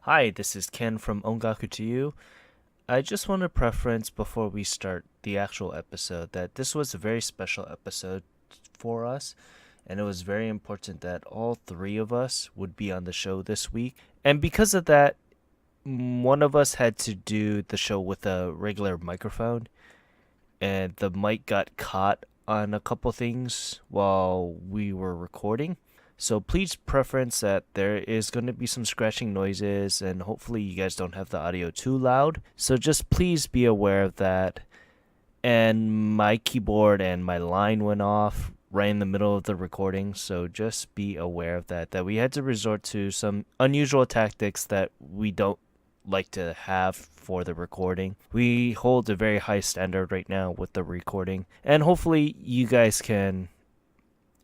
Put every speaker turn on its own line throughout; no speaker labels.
Hi, this is Ken from Ongaku to you. I just want to preference before we start the actual episode that this was a very special episode for us, and it was very important that all three of us would be on the show this week. And because of that, one of us had to do the show with a regular microphone, and the mic got caught on a couple things while we were recording. So please preference that there is going to be some scratching noises, and hopefully you guys don't have the audio too loud. So just please be aware of that. And my keyboard and my line went off right in the middle of the recording, so just be aware of that. That we had to resort to some unusual tactics that we don't like to have for the recording. We hold a very high standard right now with the recording, and hopefully you guys can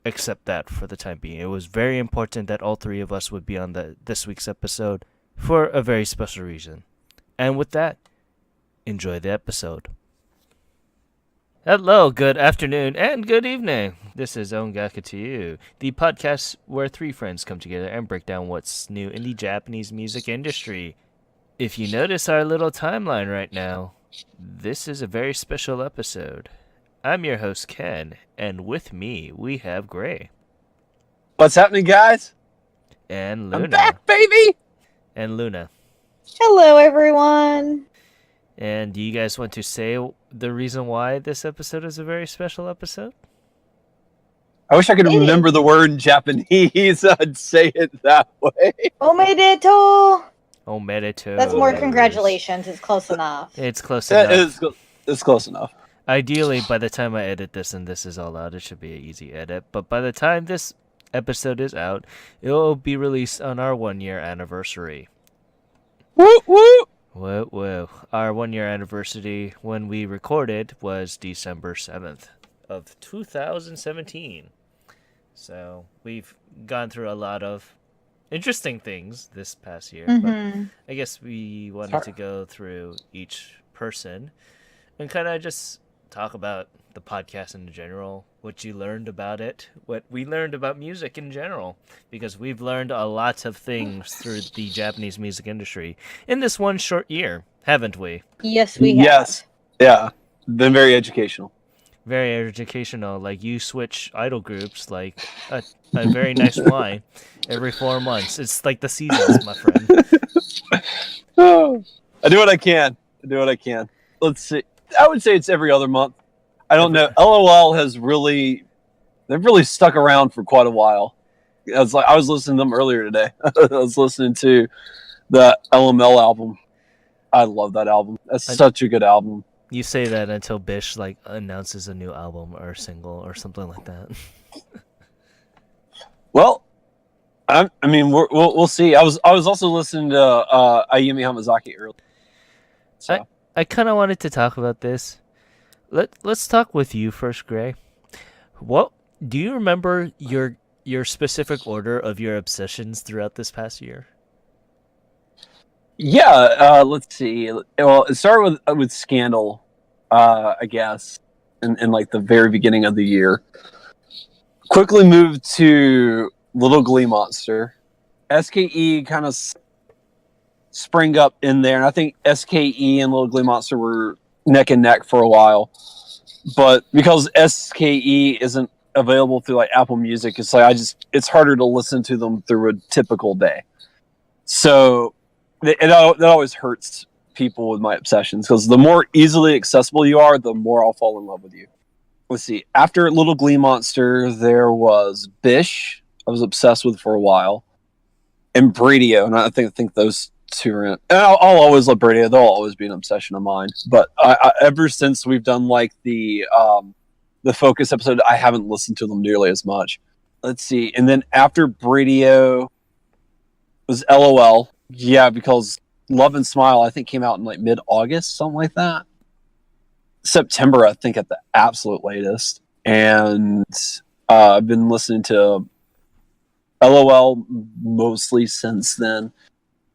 accept that for the time being. It was very important that all three of us would be on this week's episode for a very special reason. And with that, enjoy the episode. Hello, good afternoon, and good evening. This is Ongaku to you, the podcast where three friends come together and break down what's new in the Japanese music industry. If you notice our little timeline right now, this is a very special episode. I'm your host, Ken, and with me, we have Gray.
What's happening, guys?
And Luna.
I'm back, baby!
And Luna.
Hello, everyone.
And do you guys want to say the reason why this episode is a very special episode?
I wish I could remember the word in Japanese. I'd say it that way.
Omedetou.
Omedetou.
That's more congratulations. It's close enough.
It's close enough.
It's close enough.
Ideally, by the time I edit this and this is all out, it should be an easy edit. But by the time this episode is out, it will be released on our 1 year anniversary.
Woo woo!
Whoa, whoa. Our 1 year anniversary when we recorded was December 7th of 2017. So we've gone through a lot of interesting things this past year. But I guess we wanted to go through each person and kind of just talk about the podcast in general, what you learned about it, what we learned about music in general, because we've learned a lot of things through the Japanese music industry in this one short year, haven't we?
Yes, we have.
Yes. Yeah. Been very educational.
Very educational. Like, you switch idol groups like a very nice wine every 4 months. It's like the seasons, my friend.
Oh, I do what I can. Let's see. I would say it's every other month. I don't know. LOL they've really stuck around for quite a while. I was listening to them earlier today. I was listening to the LML album. I love that album. That's such a good album.
You say that until Bish announces a new album or single or something like that.
Well, we'll see. I was also listening to Ayumi Hamazaki earlier. So.
I kind of wanted to talk about this. Let's talk with you first, Gray. What do you remember your specific order of your obsessions throughout this past year?
Yeah, let's see. Well, it started with Scandal, I guess, in like the very beginning of the year. Quickly moved to Little Glee Monster. SKE kind of sprang up in there, and I think SKE and Little Glee Monster were neck and neck for a while. But because SKE isn't available through like Apple Music, it's harder to listen to them through a typical day. So it always hurts people with my obsessions, because the more easily accessible you are, the more I'll fall in love with you. Let's see. After Little Glee Monster, there was Bish. I was obsessed with for a while, and Bradio, and I think those two are in. And I'll always love Bradio. They'll always be an obsession of mine. But I ever since we've done like the Focus episode, I haven't listened to them nearly as much. Let's see. And then after Bradio was LOL. Yeah, because Love and Smile, I think, came out in like mid-August, something like that. September, I think, at the absolute latest. And I've been listening to LOL mostly since then.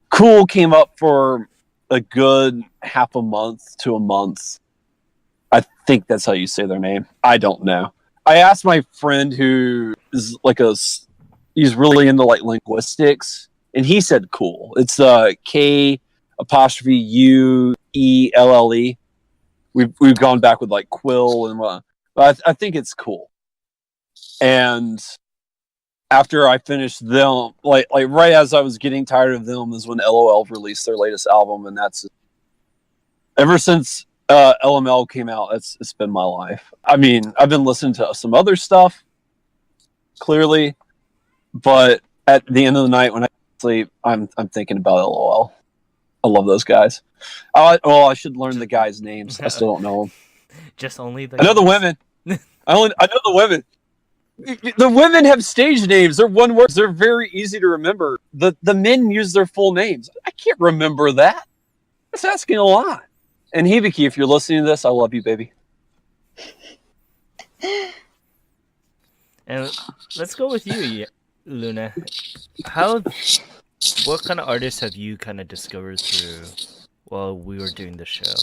Cool came up for a good half a month to a month. I think that's how you say their name. I don't know. I asked my friend who is like he's really into like linguistics, and he said cool. It's K apostrophe UELLE. We've gone back with like Quill and but I think it's cool. And after I finished them, like right as I was getting tired of them, is when LOL released their latest album, and that's ever since LML came out. It's been my life. I mean, I've been listening to some other stuff, clearly, but at the end of the night when I sleep, I'm thinking about LOL. I love those guys. I should learn the guys' names. I still don't know them.
Just only the
I know the
guys?
women. I know the women. The women have stage names. They're one word. They're very easy to remember. The men use their full names. I can't remember that. That's asking a lot. And Hibiki, if you're listening to this, I love you, baby.
And let's go with you, Luna. What kind of artists have you kind of discovered through while we were doing the show?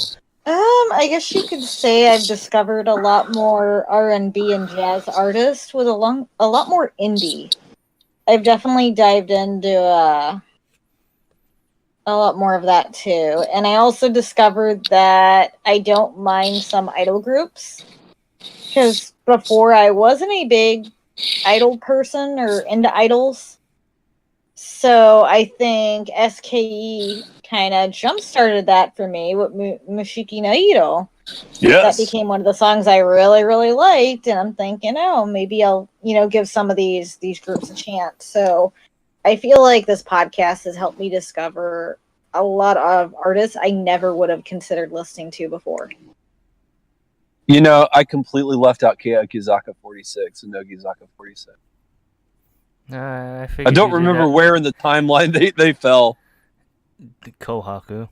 I guess you could say I've discovered a lot more R&B and jazz artists with a lot more indie. I've definitely dived into a lot more of that too. And I also discovered that I don't mind some idol groups. Because before I wasn't a big idol person or into idols. So I think SKE kind of jump-started that for me with Mushiki no Iro.
Yes.
That became one of the songs I really, really liked. And I'm thinking, oh, maybe I'll, give some of these groups a chance. So I feel like this podcast has helped me discover a lot of artists I never would have considered listening to before.
I completely left out Kiyokizaka 46 and Nogizaka 47.
I
don't remember where in the timeline they fell.
The Kohaku.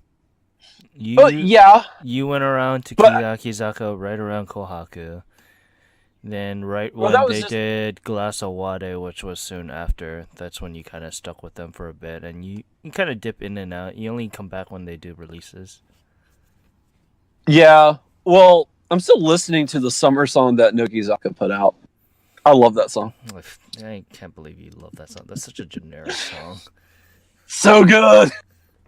Yeah.
You went around to Kiyokizaka right around Kohaku. Then when they did Glass of Wade, which was soon after, that's when you kind of stuck with them for a bit. And you kind of dip in and out. You only come back when they do releases.
Yeah. Well, I'm still listening to the summer song that Nogizaka put out. I love that song.
I can't believe you love that song. That's such a generic song.
So good.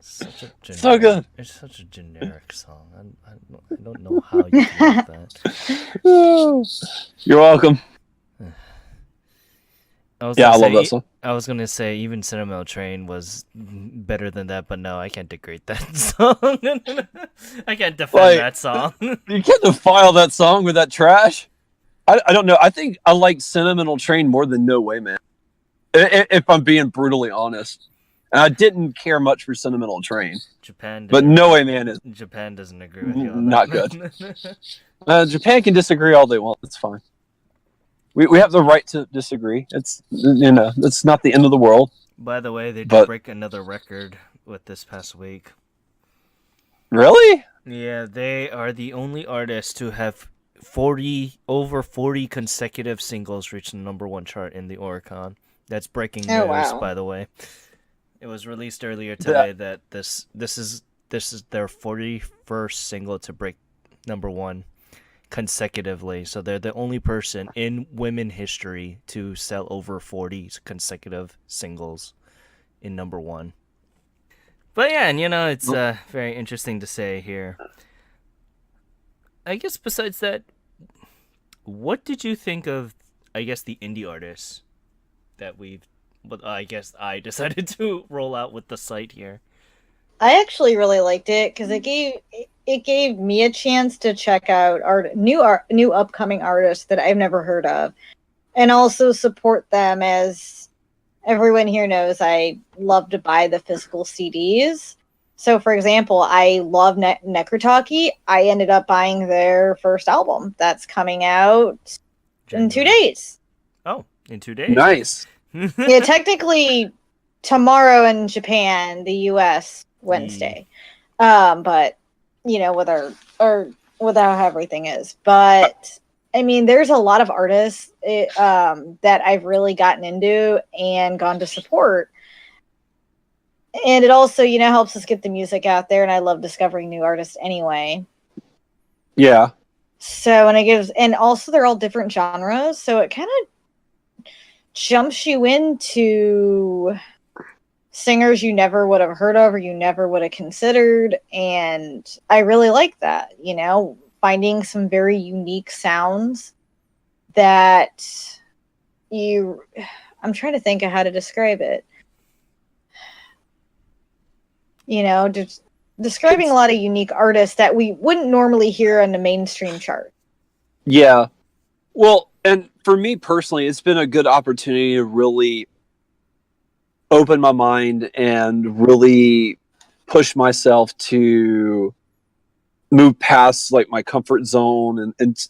So good. It's such a generic song. I don't know how you can love that.
You're welcome. I love that song.
I was gonna say even Sentimental Train was better than that, but no, I can't degrade that song. I can't defend that song.
You can't defile that song with that trash. I don't know. I think I like Sentimental Train more than No Way Man. If I'm being brutally honest. And I didn't care much for Sentimental Train. But No Way Man is...
Japan doesn't agree with you on
not
that.
Good. Japan can disagree all they want. That's fine. We have the right to disagree. It's not the end of the world.
By the way, they did break another record with this past week.
Really?
Yeah, they are the only artist to have over 40 consecutive singles reach the #1 chart in the Oricon. That's breaking news, by the way. It was released earlier today that this is their 41st single to break #1 consecutively. So they're the only person in women history to sell over 40 consecutive singles in #1. But yeah, and it's very interesting to say here. I guess besides that, what did you think of, the indie artists that I guess I decided to roll out with the site here?
I actually really liked it because it gave me a chance to check out new upcoming artists that I've never heard of, and also support them. As everyone here knows, I love to buy the physical CDs. So, for example, I love Necrotaki. I ended up buying their first album that's coming out in 2 days.
Oh, in 2 days.
Nice.
Yeah, technically tomorrow in Japan, the US Wednesday. But with with how everything is. But I mean, there's a lot of artists that I've really gotten into and gone to support. And it also, helps us get the music out there, and I love discovering new artists anyway.
Yeah.
So, and also they're all different genres, so it kind of jumps you into singers you never would have heard of or you never would have considered. And I really like that, you know, finding some very unique sounds that I'm trying to think of how to describe it. You know, just describing a lot of unique artists that we wouldn't normally hear on the mainstream chart.
Yeah. Well, and for me personally, it's been a good opportunity to really open my mind and really push myself to move past like my comfort zone and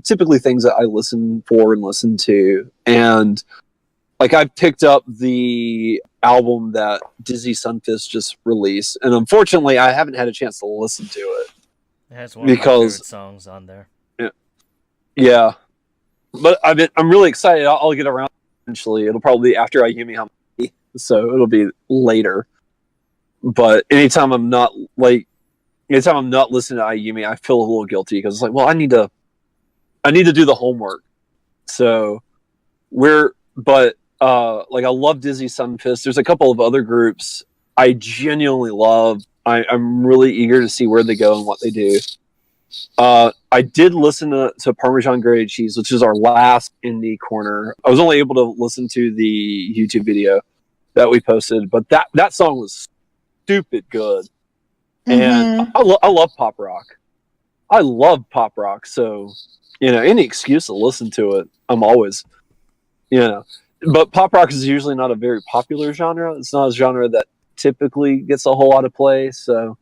typically things that I listen for and listen to. And like I picked up the album that Dizzy Sunfist just released, and unfortunately I haven't had a chance to listen to it.
It has one of my favorite songs on there.
Yeah. But I'm really excited. I'll get around eventually. It'll probably be after Ayumi Hamaki, so it'll be later. But anytime I'm not listening to Ayumi, I feel a little guilty because it's like, well, I need to do the homework. So like I love Dizzy Sunfist. There's a couple of other groups I genuinely love. I'm really eager to see where they go and what they do. I did listen to Parmesan Grade Cheese, which is our last indie corner. I was only able to listen to the YouTube video that we posted, but that song was stupid good. And I love pop rock. I love pop rock, so you know, any excuse to listen to it, I'm always, you know. But pop rock is usually not a very popular genre. It's not a genre that typically gets a whole lot of play, so.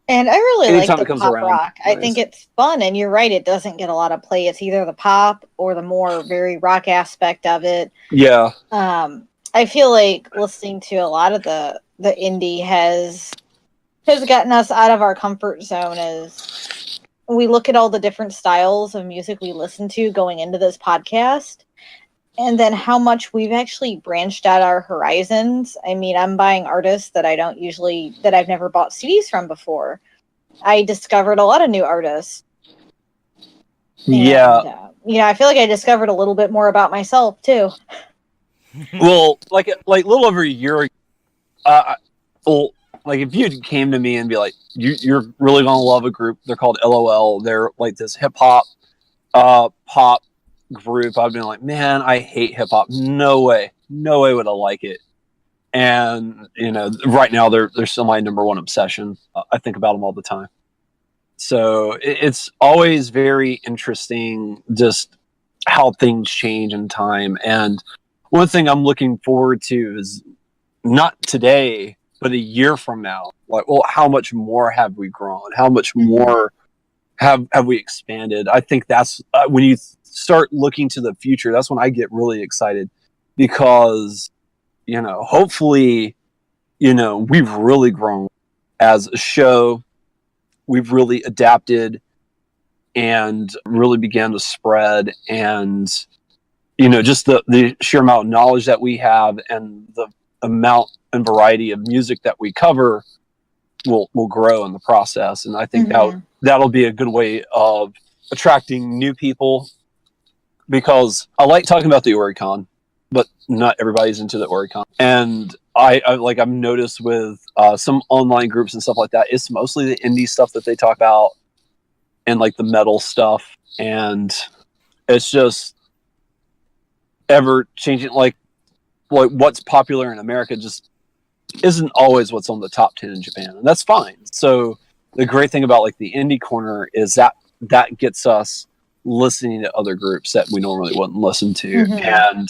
And I really like the pop
around,
rock.
nice.
I think it's fun, and you're right, it doesn't get a lot of play. It's either the pop or the more very rock aspect of it.
Yeah.
I feel like listening to a lot of the indie has gotten us out of our comfort zone as we look at all the different styles of music we listen to going into this podcast. And then how much we've actually branched out our horizons. I mean, I'm buying artists that I've never bought CDs from before. I discovered a lot of new artists.
Yeah.
And, I feel like I discovered a little bit more about myself too.
Well, like a little over a year ago, like if you came to me and be like, you're really gonna love a group, they're called LOL, they're like this hip hop pop group, I've been like, man, I hate hip hop. No way would I like it. And you know, right now they're still my number one obsession. I think about them all the time. So it's always very interesting just how things change in time. And one thing I'm looking forward to is not today, but a year from now. Like, well, how much more have we grown? How much more have we expanded? I think that's when you start looking to the future, that's when I get really excited because, you know, hopefully, you know, we've really grown as a show. We've really adapted and really began to spread, and, you know, just the sheer amount of knowledge that we have and the amount and variety of music that we cover will grow in the process. And I think that'll be a good way of attracting new people, because I like talking about the Oricon, but not everybody's into the Oricon. And I've noticed with some online groups and stuff like that, it's mostly the indie stuff that they talk about and like the metal stuff. And it's just ever changing. Like what's popular in America just isn't always what's on the top 10 in Japan. And that's fine. So the great thing about like the indie corner is that gets us listening to other groups that we normally wouldn't listen to. And,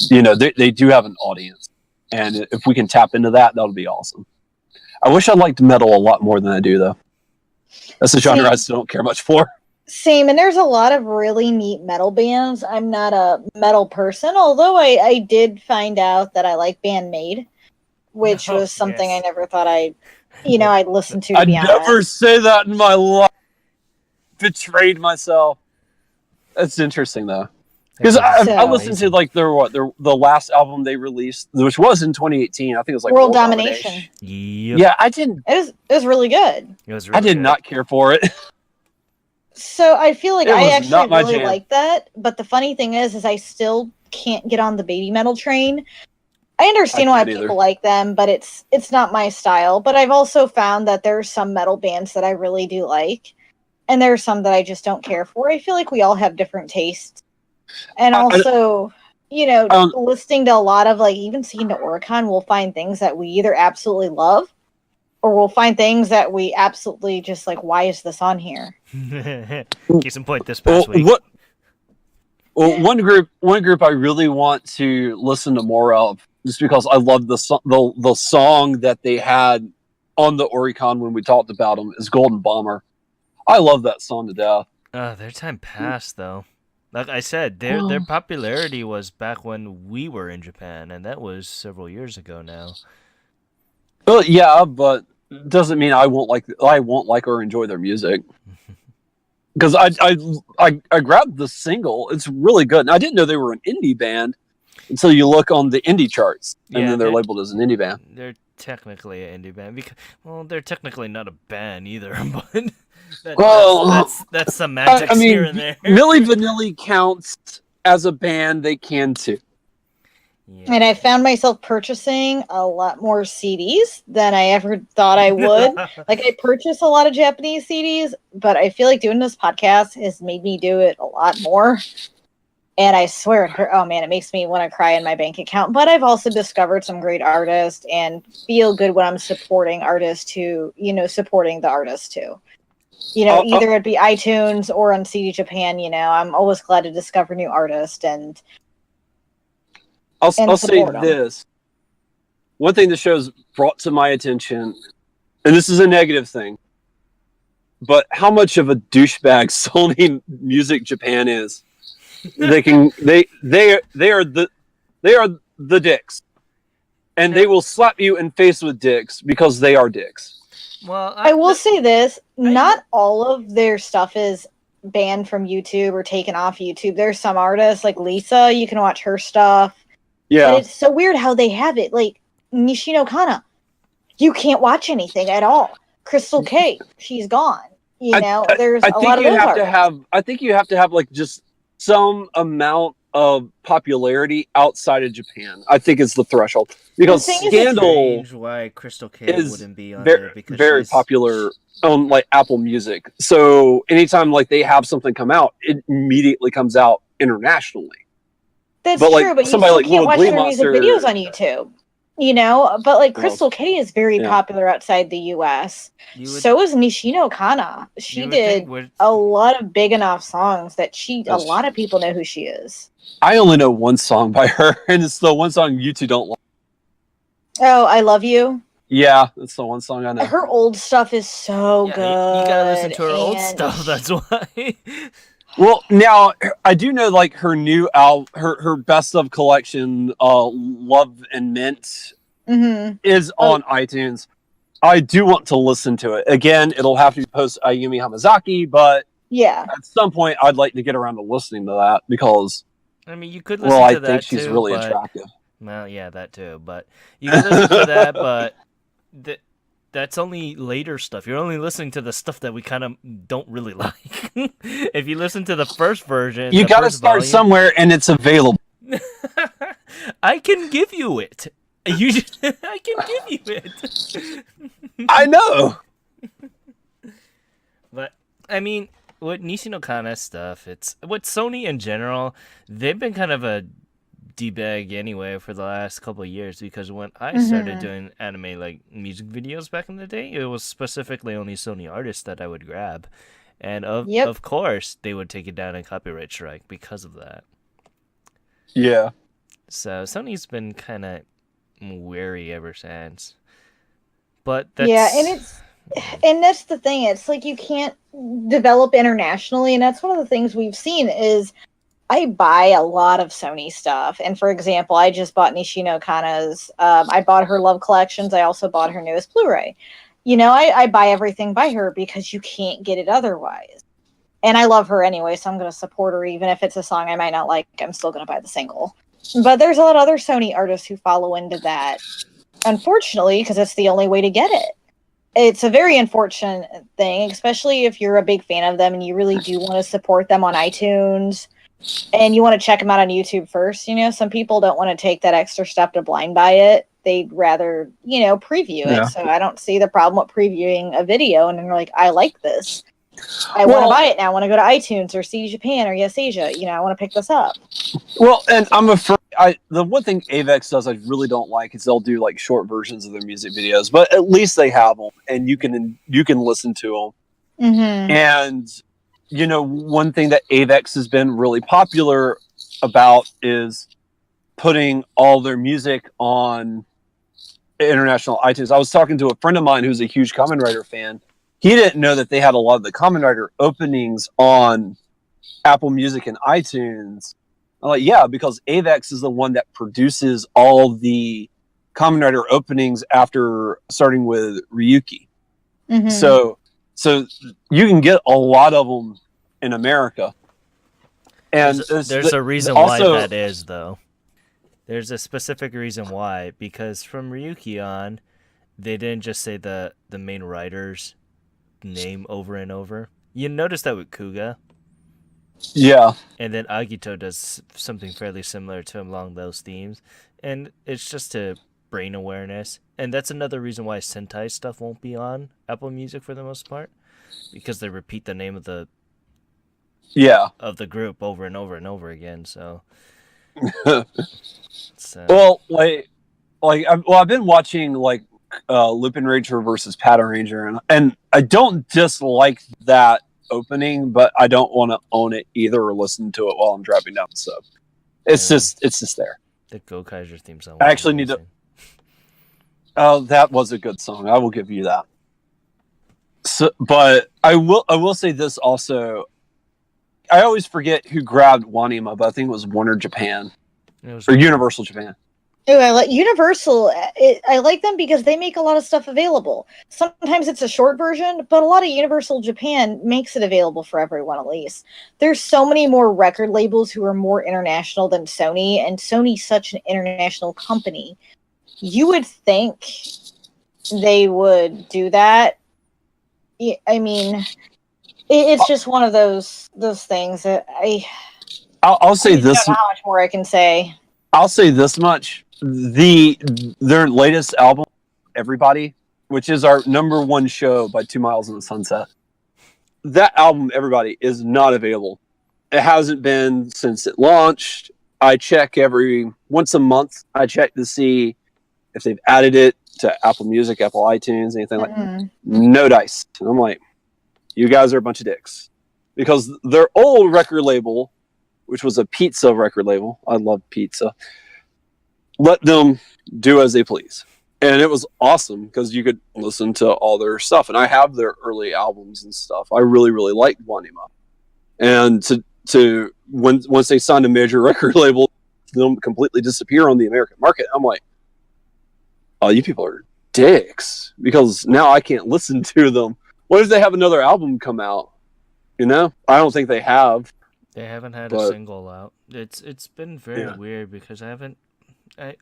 you know, they do have an audience. And if we can tap into that, that'll be awesome. I wish I liked metal a lot more than I do, though. That's a genre I still don't care much for.
Same, and there's a lot of really neat metal bands. I'm not a metal person, although I did find out that I like Band Maid, which was something I never thought I'd listen to be honest.
I'd never say that in my life. Betrayed myself. That's interesting, though. Because I listened to like the last album they released, which was in 2018. I think it was like
World Domination.
Yep.
Yeah, I didn't.
It was really good.
I did not care for it.
So I feel like I actually really
jam.
like that. But the funny thing is I still can't get on the baby metal train. I understand why
can't
people
either.
like them, but it's not my style. But I've also found that there's some metal bands that I really do like, and there's some that I just don't care for. I feel like we all have different tastes, and
I
also,
don't.
listening to a lot of like even seeing to Oricon, we'll find things that we either absolutely love, or we'll find things that we absolutely just like. Why is this on here?
Case in point, this
Well,
past week.
what? Well, one group I really want to listen to more of, just because I love the song that they had on the Oricon when we talked about them, is Golden Bomber. I love that song to death.
Their time passed, though. Like I said, their popularity was back when we were in Japan, and that was several years ago now.
Well, yeah, but doesn't mean I won't like or enjoy their music. Because I grabbed the single. It's really good. And I didn't know they were an indie band until you look on the indie charts, and
Yeah,
then they're labeled as an indie band.
They're technically an indie band because, well, they're technically not a band either. But that's semantics
I
here
mean,
and there.
Milli Vanilli counts as a band. They can too.
Yeah.
And I found myself purchasing a lot more CDs than I ever thought I would. Like, I purchase a lot of Japanese CDs, but I feel like doing this podcast has made me do it a lot more. And I swear, it makes me want to cry in my bank account. But I've also discovered some great artists and feel good when I'm supporting artists who, supporting the artist too. Either it be iTunes or on CD Japan, I'm always glad to discover new artists and
I'll say
support 'em.
this. One thing the show's brought to my attention, and this is a negative thing, but how much of a douchebag Sony Music Japan is. They are the dicks, and they will slap you in face with dicks because they are dicks.
Well,
I will say this: not all of their stuff is banned from YouTube or taken off YouTube. There's some artists like Lisa, you can watch her stuff.
Yeah,
But it's so weird how they have it. Like Nishino Kana, you can't watch anything at all. Crystal K, she's gone. There's a lot of those artists.
I think you have to have like just some amount of popularity outside of Japan. I think it's the threshold, because
The thing is,
Scandal
why Crystal K
is
wouldn't be on there because
very
she's
popular on like Apple Music. So anytime like they have something come out, it immediately comes out internationally.
That's
But, like,
true, but you
somebody
still
like
can't
Little
watch
Glee
their music
Monster-
videos on YouTube. But like
Well,
Crystal K is very
yeah.
popular outside the US.
You would,
So is Nishino Kana. She
you would
did
think would-
a lot of big enough songs that a
That's
lot of people know who she is.
I only know one song by her, and it's the one song you two don't like.
Oh, I Love You.
Yeah, that's the one song I know.
Her old stuff is so
yeah,
good.
you gotta listen to her old
and
stuff. That's why.
Well, now I do know like her new album, her best of collection, Love and Mint,
Mhm.
is on iTunes. I do want to listen to it. Again, it'll have to be post Ayumi Hamazaki, but
Yeah.
at some point I'd like to get around to listening to that because,
I mean, you could listen
well, I
to that
think she's
too,
really
but,
attractive.
well, yeah, that too. But you can listen to that, but that's only later stuff. You're only listening to the stuff that we kind of don't really like. If you listen to the first version,
You
the
got to
first
start
volume,
somewhere, and it's available.
I can give you it. I can give you it.
I know.
But I mean, with Nishino Kana stuff, it's with Sony in general. They've been kind of a d-bag anyway for the last couple of years, because when I started doing anime like music videos back in the day, it was specifically only Sony artists that I would grab, and of course they would take it down in copyright strike because of that.
Yeah.
So Sony's been kind of wary ever since. But that's
and that's the thing. It's like you can't develop internationally, and that's one of the things we've seen is I buy a lot of Sony stuff. And for example, I just bought Nishino Kana's. I bought her Love Collections. I also bought her newest Blu-ray. I buy everything by her because you can't get it otherwise. And I love her anyway, so I'm going to support her even if it's a song I might not like. I'm still going to buy the single. But there's a lot of other Sony artists who follow into that, unfortunately, because it's the only way to get it. It's a very unfortunate thing, especially if you're a big fan of them and you really do want to support them on iTunes and you want to check them out on YouTube first. Some people don't want to take that extra step to blind buy it. They'd rather, preview it.
Yeah.
So I don't see the problem with previewing a video and then you're like, I like this. I want to buy it now. I want to go to iTunes or CD Japan or Yes Asia. I want to pick this up.
Well, and I'm afraid the one thing Avex does I really don't like is they'll do like short versions of their music videos, but at least they have them and you can listen to them.
Mm-hmm.
And one thing that Avex has been really popular about is putting all their music on international iTunes. I was talking to a friend of mine who's a huge Kamen Rider fan. He didn't know that they had a lot of the Kamen Rider openings on Apple Music and iTunes. I'm like, yeah, because Avex is the one that produces all the Kamen Rider openings after starting with Ryuki.
Mm-hmm.
So you can get a lot of them in America. And
there's a reason why that is, though. There's a specific reason why, because from Ryuki on, they didn't just say the main writer's name over and over. You notice that with Kuga.
Yeah.
And then Agito does something fairly similar to him along those themes. And it's just to brain awareness. And that's another reason why Sentai stuff won't be on Apple Music for the most part. Because they repeat the name of the group over and over and over again. So
well, I've been watching like Lupin Ranger versus Pattern Ranger, and I don't dislike that opening, but I don't want to own it either or listen to it while I'm driving down. So it's just there.
The Gokaiser theme song.
I actually need to. Oh, that was a good song. I will give you that. So, but I will say this also. I always forget who grabbed Wanima, but I think it was Warner Japan or Universal Japan.
Oh, I like Universal. I like them because they make a lot of stuff available. Sometimes it's a short version, but a lot of Universal Japan makes it available for everyone at least. There's so many more record labels who are more international than Sony, and Sony's such an international company. You would think they would do that. I mean, it's just one of those things that
I'll say this.
I don't know how much more I can say.
I'll say this much: their latest album, Everybody, which is our number one show by 2 Miles in the Sunset. That album, Everybody, is not available. It hasn't been since it launched. I check once a month. I check to see if they've added it to Apple Music, Apple iTunes, anything like that. No dice. And I'm like, you guys are a bunch of dicks. Because their old record label, which was a pizza record label, I love pizza, let them do as they please. And it was awesome because you could listen to all their stuff. And I have their early albums and stuff. I really, really liked Wanima. And once they signed a major record label, them completely disappear on the American market. I'm like, oh, you people are dicks because now I can't listen to them. What if they have another album come out? I don't think they have.
They haven't had a single out. It's been very weird because I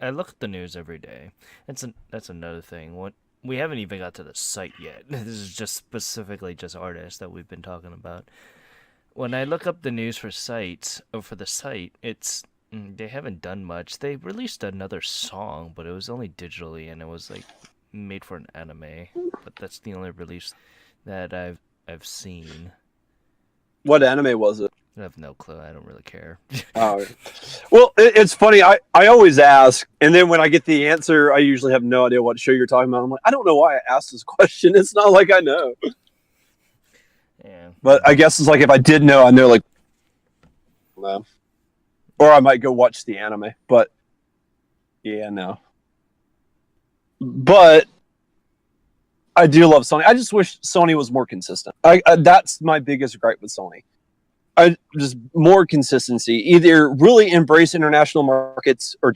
look at the news every day. That's another thing. We haven't even got to the site yet. This is just specifically just artists that we've been talking about. When I look up the news for the site, they haven't done much. They released another song, but it was only digitally and it was like made for an anime. But that's the only release that I've seen.
What anime was it?
I have no clue. I don't really care.
Well, it's funny. I always ask, and then when I get the answer, I usually have no idea what show you're talking about. I'm like, I don't know why I asked this question. It's not like I know.
Yeah.
But I guess it's like if I did know, I know, like, no. Or I might go watch the anime. But yeah, no. But I do love Sony. I just wish Sony was more consistent. That's my biggest gripe with Sony. Just more consistency. Either really embrace international markets or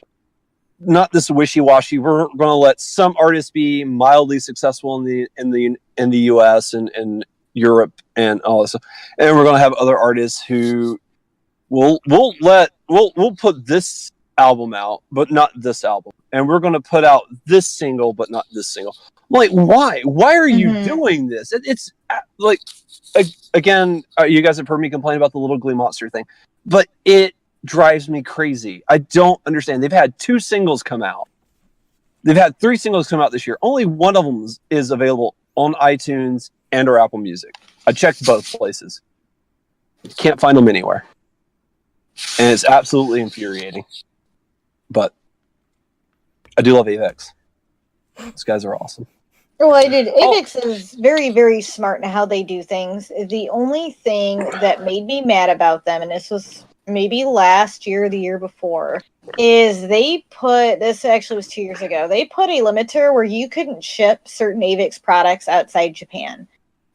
not this wishy-washy. We're going to let some artists be mildly successful in the US and Europe and all this stuff. And we're going to have other artists who we'll put this album out, but not this album. And we're going to put out this single, but not this single. like, why? Why are you
Mhm.
doing this? It's like, again, you guys have heard me complain about the Little Glee Monster thing, but it drives me crazy. I don't understand. They've had 2 singles come out. They've had 3 singles come out this year. Only one of them is available on iTunes and or Apple Music. I checked both places. Can't find them anywhere. And it's absolutely infuriating. But I do love Avex. These guys are awesome.
Well, I did. Avex is very, very smart in how they do things. The only thing that made me mad about them, and this was maybe last year or the year before, is they put, this actually was 2 years ago, they put a limiter where you couldn't ship certain Avex products outside Japan.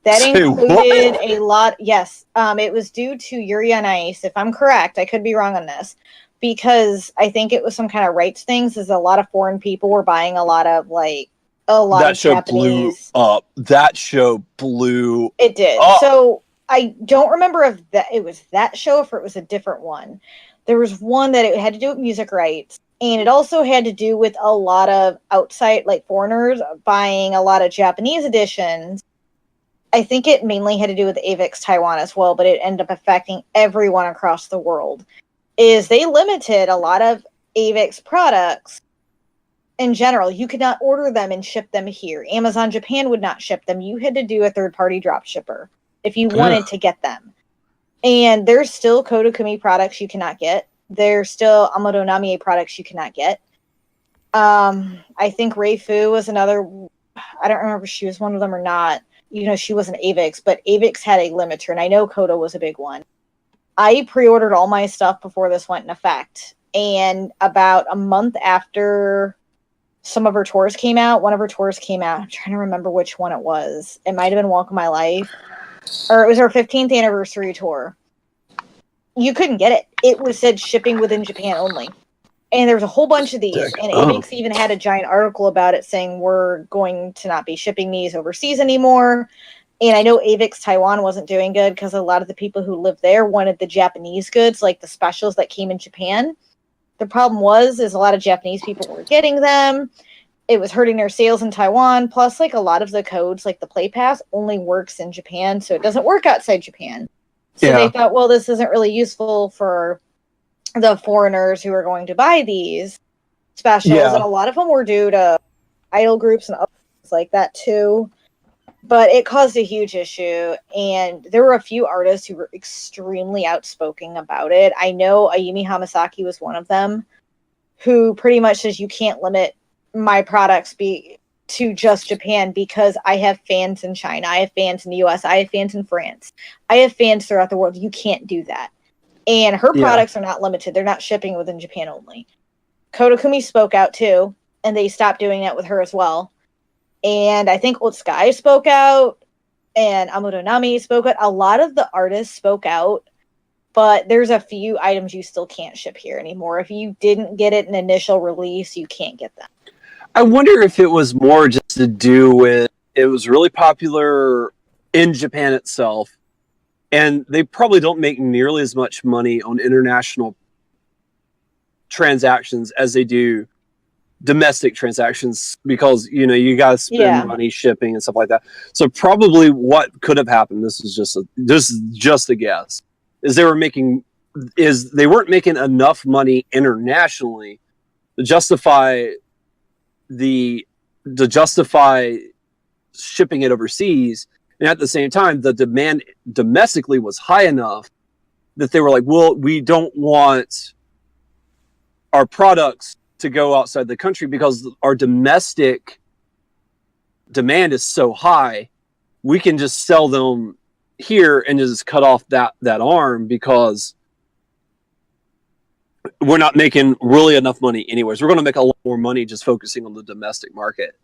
That
Say
included
what?
a lot, yes, it was due to Yuri on Ice, if I'm correct, I could be wrong on this, because I think it was some kind of rights things, is a lot of foreign people were buying a lot of, like, a lot
That
of
show
Japanese.
blew up. That show blew
It did.
up.
So I don't remember if that it was that show, if it was a different one. There was one that it had to do with music rights, and it also had to do with a lot of outside, like foreigners, buying a lot of Japanese editions. I think it mainly had to do with Avex Taiwan as well, but it ended up affecting everyone across the world. Is they limited a lot of Avex products in general. You could not order them and ship them here. Amazon Japan would not ship them. You had to do a third-party drop shipper if you wanted to get them. And there's still Kodakumi products you cannot get. There's still Amado Namie products you cannot get. I think Reifu was another. I don't remember if she was one of them or not. You know, she wasn't Avex, but Avex had a limiter, and I know Koda was a big one. I pre-ordered all my stuff before this went in effect. And about a month after some of her tours came out, one of her tours came out. I'm trying to remember which one it was. It might have been Walk of My Life. Or it was her 15th anniversary tour. You couldn't get it. It was said shipping within Japan only. And there was a whole bunch of these. And Avex even had a giant article about it saying we're going to not be shipping these overseas anymore. And I know Avex Taiwan wasn't doing good because a lot of the people who lived there wanted the Japanese goods, like the specials that came in Japan. The problem is a lot of Japanese people were getting them. It was hurting their sales in Taiwan. Plus, like a lot of the codes, like the Play Pass, only works in Japan, so it doesn't work outside Japan. So they thought, well, this isn't really useful for the foreigners who are going to buy these specials. And a lot of them were due to idol groups and other things like that too. But it caused a huge issue, and there were a few artists who were extremely outspoken about it. I know Ayumi Hamasaki was one of them, who pretty much says you can't limit my products to just Japan because I have fans in China, I have fans in the US, I have fans in France, I have fans throughout the world. You can't do that. And her products are not limited. They're not shipping within Japan only. Kodakumi spoke out too, and they stopped doing that with her as well. And I think Old Sky spoke out, and Amado Nami spoke out. A lot of the artists spoke out, but there's a few items you still can't ship here anymore. If you didn't get it in initial release, you can't get them.
I wonder if it was more just to do with it was really popular in Japan itself, and they probably don't make nearly as much money on international transactions as they do domestic transactions because you got to spend money shipping and stuff like that. So probably what could have happened, this is just a guess, is they weren't making enough money internationally to justify shipping it overseas, and at the same time the demand domestically was high enough that they were like, well, we don't want our products to go outside the country because our domestic demand is so high, we can just sell them here and just cut off that arm because we're not making really enough money anyways. We're going to make a lot more money just focusing on the domestic market.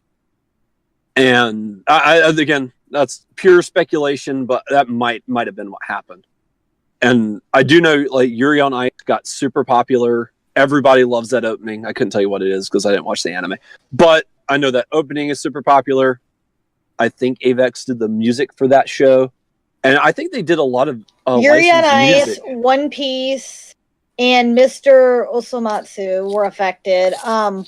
And again, that's pure speculation, but that might have been what happened. And I do know, like, Yuri on Ice got super popular. Everybody loves that opening. I couldn't tell you what it is because I didn't watch the anime, but I know that opening is super popular. I think Avex did the music for that show, and I think they did a lot of
Yuri on Ice, One Piece, and Mr. Osomatsu were affected.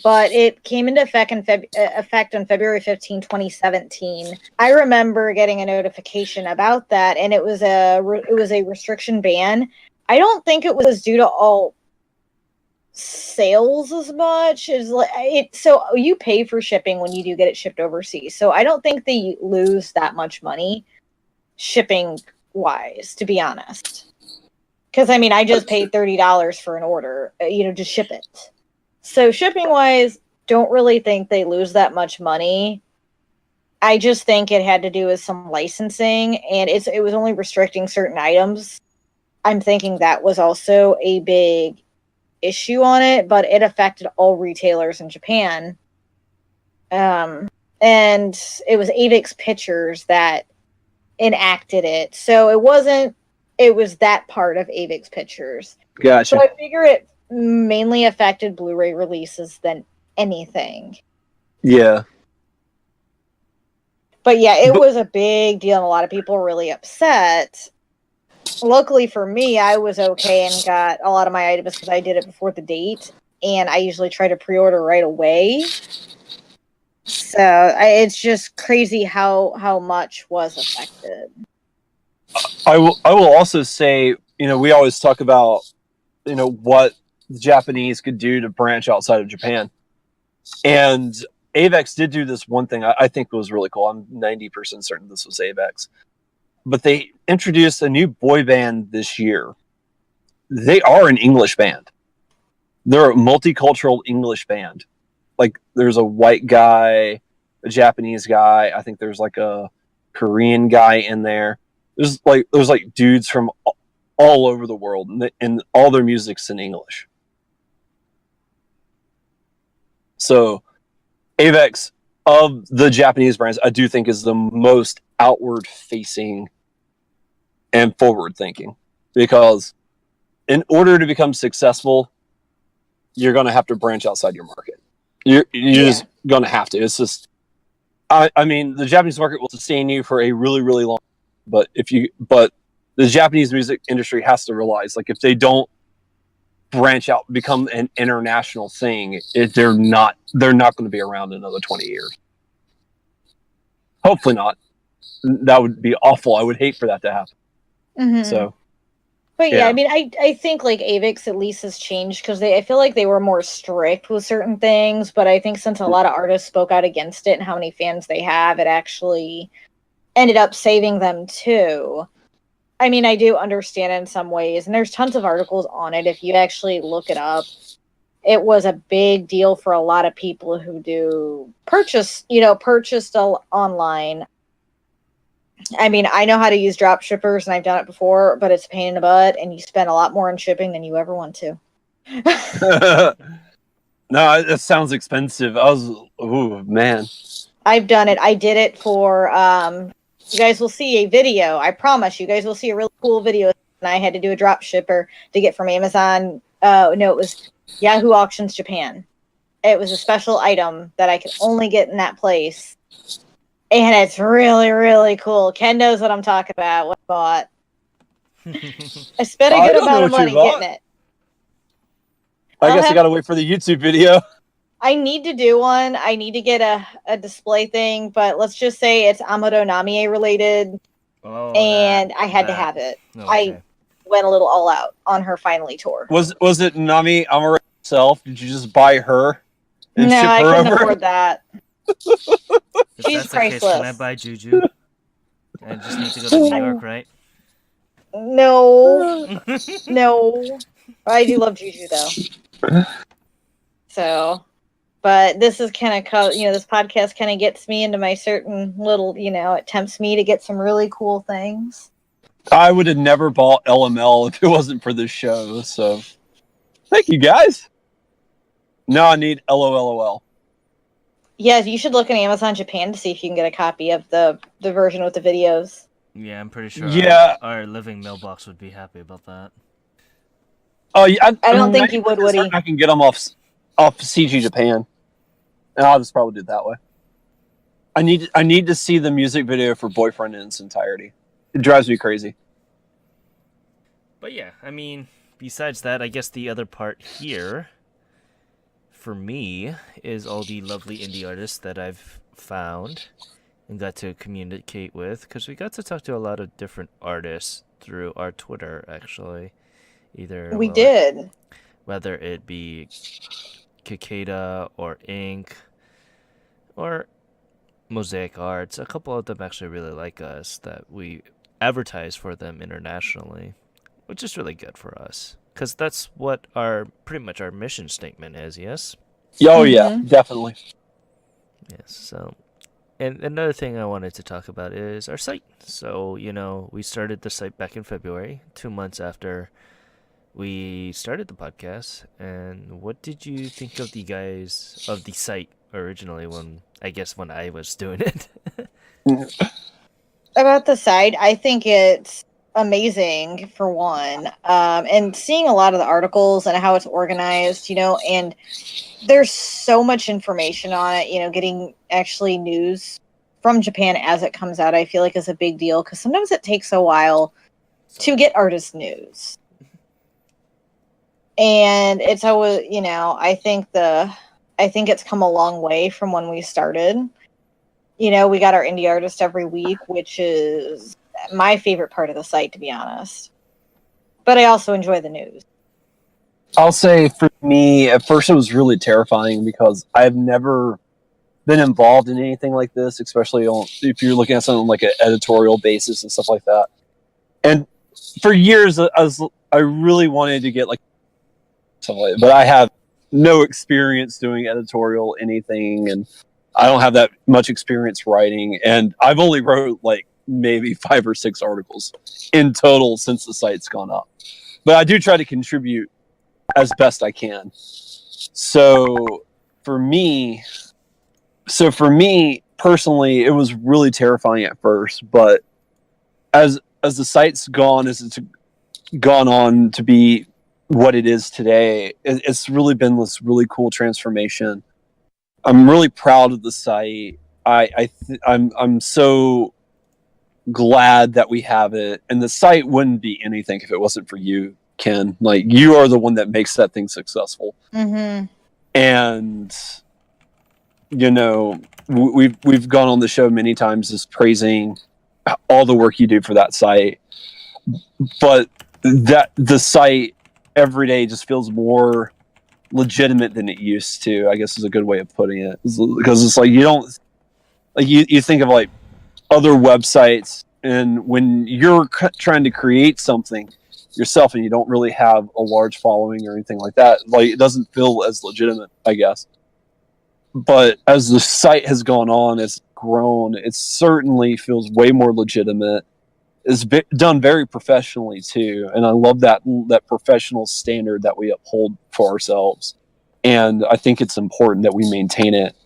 But it came into effect on February 15, 2017. I remember getting a notification about that, and it was a restriction ban. I don't think it was due to all sales as much as so you pay for shipping when you do get it shipped overseas, so I don't think they lose that much money shipping wise, to be honest, because I mean I just paid $30 for an order, to ship it. So shipping wise, don't really think they lose that much money. I just think it had to do with some licensing, and it was only restricting certain items. I'm thinking that was also a big issue on it, but it affected all retailers in Japan. And it was Avix Pictures that enacted it. So it was that part of Avix Pictures.
Gotcha.
So I figure it mainly affected Blu-ray releases than anything.
Yeah.
But yeah, it was a big deal, and a lot of people were really upset. Luckily for me, I was okay and got a lot of my items because I did it before the date, and I usually try to pre-order right away. So it's just crazy how much was affected.
I will also say, we always talk about, what the Japanese could do to branch outside of Japan. And Avex did do this one thing I think was really cool. I'm 90% certain this was Avex. But they introduced a new boy band this year. They are an English band. They're a multicultural English band. Like, there's a white guy, a Japanese guy. I think there's like a Korean guy in there. There's like dudes from all over the world, and all their music's in English. So, Avex, of the Japanese brands, I do think is the most outward facing and forward thinking, because in order to become successful, you're going to have to branch outside your market. You're just going to have to. It's just, I mean, the Japanese market will sustain you for a really, really long time. But the Japanese music industry has to realize, like, if they don't branch out, become an international thing, they're not going to be around another 20 years. Hopefully not. That would be awful. I would hate for that to happen.
Mm-hmm.
So,
but yeah, I mean, I think like Avix at least has changed, because I feel like they were more strict with certain things, but I think since a lot of artists spoke out against it and how many fans they have, it actually ended up saving them too. I mean, I do understand it in some ways, and there's tons of articles on it if you actually look it up. It was a big deal for a lot of people who do purchased online. I mean, I know how to use drop shippers, and I've done it before, but it's a pain in the butt, and you spend a lot more on shipping than you ever want to.
No, that sounds expensive. Man.
I've done it. I did it for, you guys will see a video. I promise you guys will see a really cool video. And I had to do a drop shipper to get from Amazon. No, it was Yahoo Auctions Japan. It was a special item that I could only get in that place. And it's really, really cool. Ken knows what I'm talking about. What I bought. I spent a good amount of money getting it.
I guess I gotta wait for the YouTube video.
I need to do one. I need to get a display thing, but let's just say it's Amado Namie related. I had to have it. Okay. I went a little all out on her Finally tour.
Was it Nami Amuro herself? Did you just buy her?
And no, ship her I couldn't over? Afford that.
She's priceless. Case, can I buy Juju? I just need to go to New York, right?
No. No. I do love Juju, though. So, but this is kind of, this podcast kind of gets me into my certain little, it tempts me to get some really cool things.
I would have never bought LML if it wasn't for this show, so thank you, guys. Now I need LOLOL.
Yeah, you should look in Amazon Japan to see if you can get a copy of the version with the videos.
Yeah, I'm pretty sure our living mailbox would be happy about that.
Oh, yeah,
I don't think you would, Woody.
I can get them off CG Japan, and I'll just probably do it that way. I need to see the music video for Boyfriend in its entirety. It drives me crazy.
But yeah, I mean, besides that, I guess the other part here for me is all the lovely indie artists that I've found and got to communicate with, because we got to talk to a lot of different artists through our Twitter, actually. Either
We did.
whether it be Cicada or Ink or Mosaic Arts. A couple of them actually really like us that we advertise for them internationally, which is really good for us because that's what our pretty much our mission statement is. Yes.
Oh yeah, definitely.
Yes. So, and another thing I wanted to talk about is our site. So we started the site back in February, 2 months after we started the podcast. And what did you think of the site originally when I was doing it?
About the site, I think it's amazing for one, and seeing a lot of the articles and how it's organized, and there's so much information on it. Getting actually news from Japan as it comes out, I feel like is a big deal because sometimes it takes a while to get artist news, and it's always, I think it's come a long way from when we started. We got our indie artist every week, which is my favorite part of the site, to be honest. But I also enjoy the news.
I'll say for me, at first it was really terrifying because I've never been involved in anything like this, especially if you're looking at something like an editorial basis and stuff like that. And for years, I really wanted to get like something like that, but I have no experience doing editorial anything, and I don't have that much experience writing, and I've only wrote like maybe 5 or 6 articles in total since the site's gone up. But I do try to contribute as best I can. So for me personally, it was really terrifying at first, but as the site's gone, as it's gone on to be what it is today, it's really been this really cool transformation. I'm really proud of the site. I'm so glad that we have it, and the site wouldn't be anything if it wasn't for you, Ken. Like, you are the one that makes that thing successful.
Mm-hmm.
And we've gone on the show many times just praising all the work you do for that site, but that the site every day just feels more legitimate than it used to, I guess is a good way of putting it, because it's like you don't like you think of like other websites, and when you're trying to create something yourself and you don't really have a large following or anything like that, like it doesn't feel as legitimate, I guess. But as the site has gone on, it's grown, it certainly feels way more legitimate. It's done very professionally too, and I love that professional standard that we uphold for ourselves, and I think it's important that we maintain it.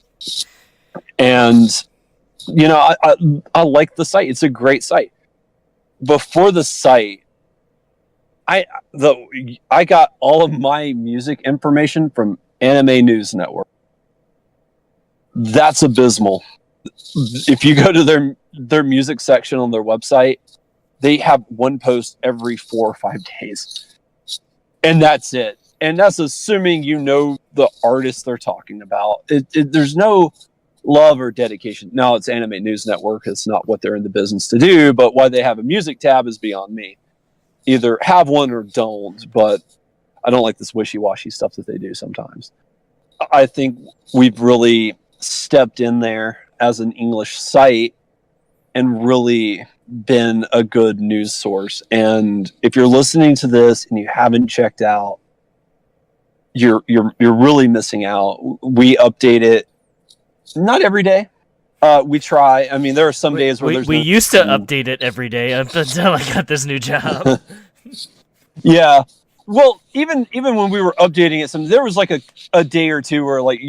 And I like the site; it's a great site. Before the site, I got all of my music information from Anime News Network. That's abysmal. If you go to their music section on their website, they have one post every 4 or 5 days, and that's it. And that's assuming the artist they're talking about. There's no love or dedication. Now, it's Anime News Network. It's not what they're in the business to do, but why they have a music tab is beyond me. Either have one or don't, but I don't like this wishy-washy stuff that they do sometimes. I think we've really stepped in there as an English site and really been a good news source. And if you're listening to this and you haven't checked out, you're really missing out. We update it not every day. We try. I mean, there are some days where
we used to update it every day until I got this new job.
Yeah. Well, even when we were updating it, there was like a day or two where like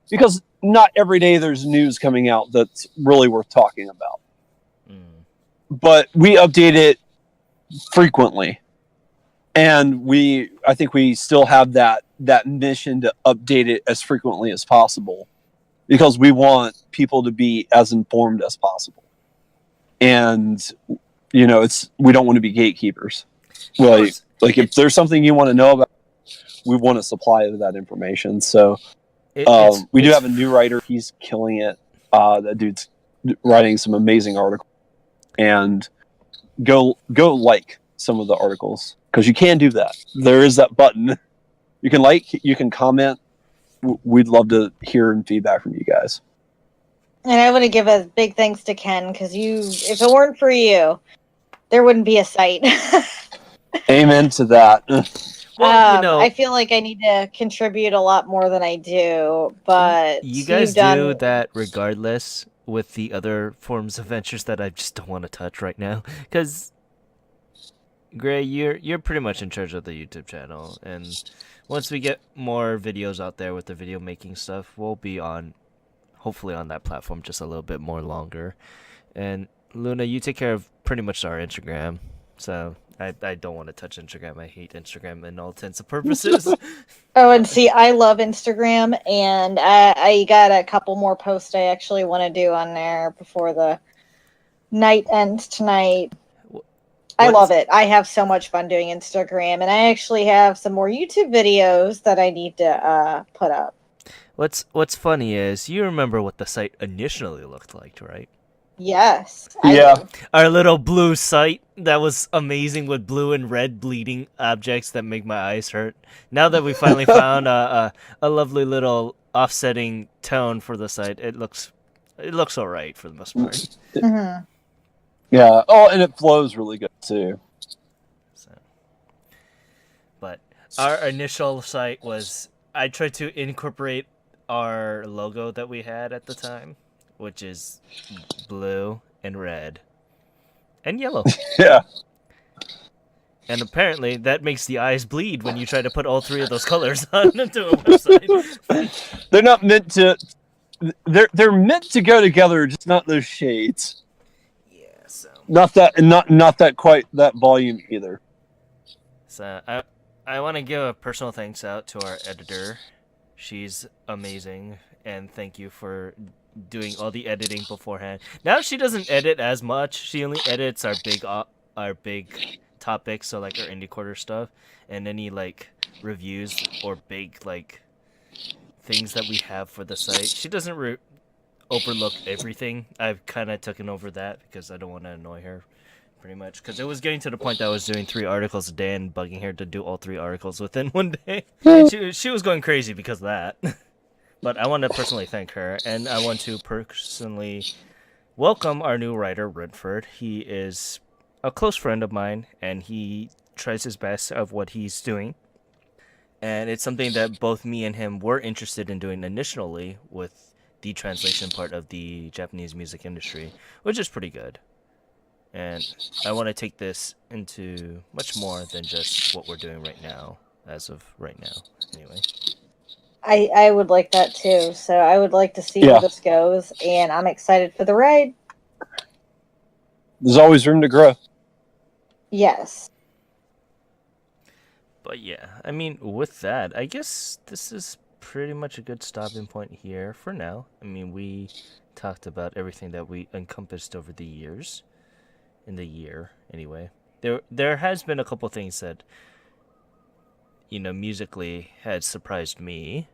because not every day there's news coming out that's really worth talking about. But we update it frequently, and I think we still have that mission to update it as frequently as possible, because we want people to be as informed as possible, and we don't want to be gatekeepers. Well, Like if there's something you want to know about, we want to supply that information. So we do have a new writer. He's killing it. That dude's writing some amazing articles. And go like some of the articles because you can do that. There is that button. You can like, you can comment. We'd love to hear and feedback from you guys.
And I want to give a big thanks to Ken because if it weren't for you, there wouldn't be a site.
Amen to that.
Well,
I feel like I need to contribute a lot more than I do, but
you guys do that regardless with the other forms of ventures that I just don't want to touch right now. Because, Gray, you're pretty much in charge of the YouTube channel, and once we get more videos out there with the video making stuff, we'll be hopefully on that platform just a little bit more longer. And Luna, you take care of pretty much our Instagram, so I don't want to touch Instagram. I hate Instagram in all intents and purposes.
Oh, and see, I love Instagram, and I got a couple more posts I actually want to do on there before the night ends tonight. I love it. I have so much fun doing Instagram, and I actually have some more YouTube videos that I need to put up.
What's funny is you remember what the site initially looked like, right?
Yes.
Yeah.
Our little blue site that was amazing with blue and red bleeding objects that make my eyes hurt. Now that we finally found a lovely little offsetting tone for the site, it looks alright for the most part.
Mm-hmm.
Yeah. Oh, and it flows really good too.
So, but our initial site was I tried to incorporate our logo that we had at the time, which is blue and red and yellow.
Yeah.
And apparently that makes the eyes bleed when you try to put all three of those colors onto a website.
They're not meant to. They're meant to go together, just not those shades.
Yeah, so
Not that, and not that quite that volume either.
So I want to give a personal thanks out to our editor. She's amazing, and thank you for doing all the editing beforehand. Now she doesn't edit as much. She only edits our big topics, so like our indie quarter stuff, and any like reviews or big like things that we have for the site. She doesn't overlook everything. I've kind of taken over that because I don't want to annoy her, pretty much. Because it was getting to the point that I was doing 3 articles a day and bugging her to do all 3 articles within one day. She was going crazy because of that. But I want to personally thank her, and I want to personally welcome our new writer, Redford. He is a close friend of mine, and he tries his best of what he's doing. And it's something that both me and him were interested in doing initially with the translation part of the Japanese music industry, which is pretty good. And I want to take this into much more than just what we're doing right now, as of right now, anyway.
I would like that too, so I would like to see where this goes, and I'm excited for the ride.
There's always room to grow.
Yes.
But yeah, I mean, with that, I guess this is pretty much a good stopping point here for now. I mean, we talked about everything that we encompassed over the years. In the year, anyway. There has been a couple things that, musically had surprised me,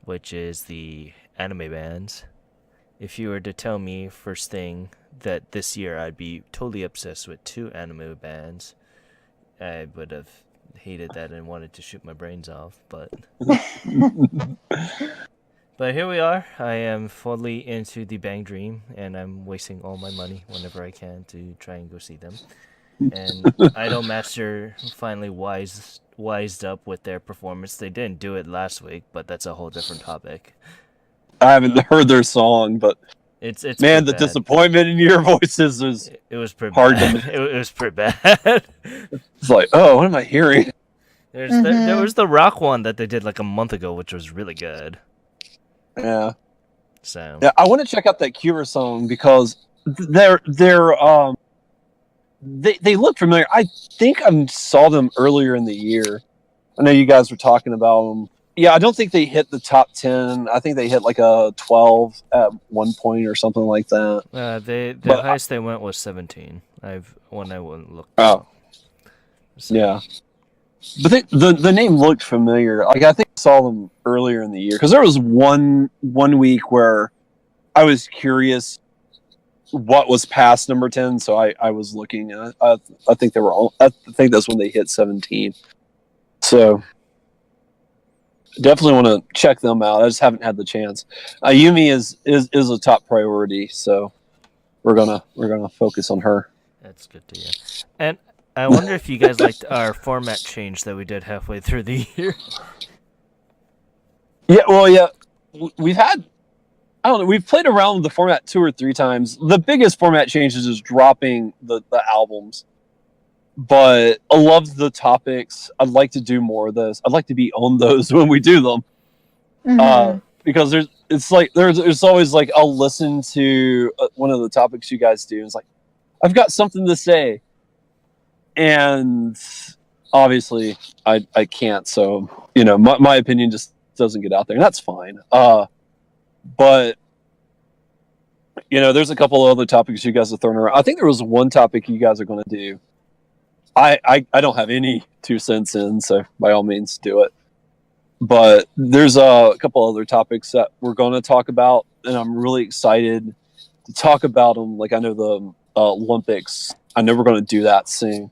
which is the anime bands. If you were to tell me first thing that this year I'd be totally obsessed with 2 anime bands, I would have hated that and wanted to shoot my brains off, but but here we are. I am fully into the Bang Dream, and I'm wasting all my money whenever I can to try and go see them. And Idolmaster finally wised up with their performance. They didn't do it last week, but that's a whole different topic.
I haven't heard their song, but
it's
man, the
bad.
Disappointment in your voices is
it was pretty
hard
bad. It was pretty bad.
It's like, oh, what am I hearing?
There was the rock one that they did like a month ago, which was really good.
Yeah.
So
yeah, I want to check out that Cure song because they look familiar. I think I saw them earlier in the year. I know you guys were talking about them. Yeah, I don't think they hit the top 10. I think they hit like a 12 at one point or something like that.
The highest they went was 17. When I went look.
Oh.
So.
Yeah. But the name looked familiar. Like I think I saw them earlier in the year because there was one week where I was curious what was past number 10, so I was looking. I think they were all. I think that's when they hit 17. So definitely want to check them out. I just haven't had the chance. Yumi is a top priority, so we're gonna focus on her.
That's good to hear. And I wonder if you guys liked our format change that we did halfway through the year.
Yeah, well, yeah, we've had. I don't know. We've played around with the format 2 or 3 times. The biggest format changes is dropping the albums. But I love the topics. I'd like to do more of this. I'd like to be on those when we do them. Because there's always like I'll listen to one of the topics you guys do. And it's like I've got something to say, and obviously I can't. So my opinion just doesn't get out there, and that's fine. But there's a couple of other topics you guys have thrown around. I think there was one topic you guys are going to do. I don't have any 2 cents in, so by all means do it. But there's a couple other topics that we're going to talk about, and I'm really excited to talk about them. Like I know the Olympics. I know we're going to do that soon,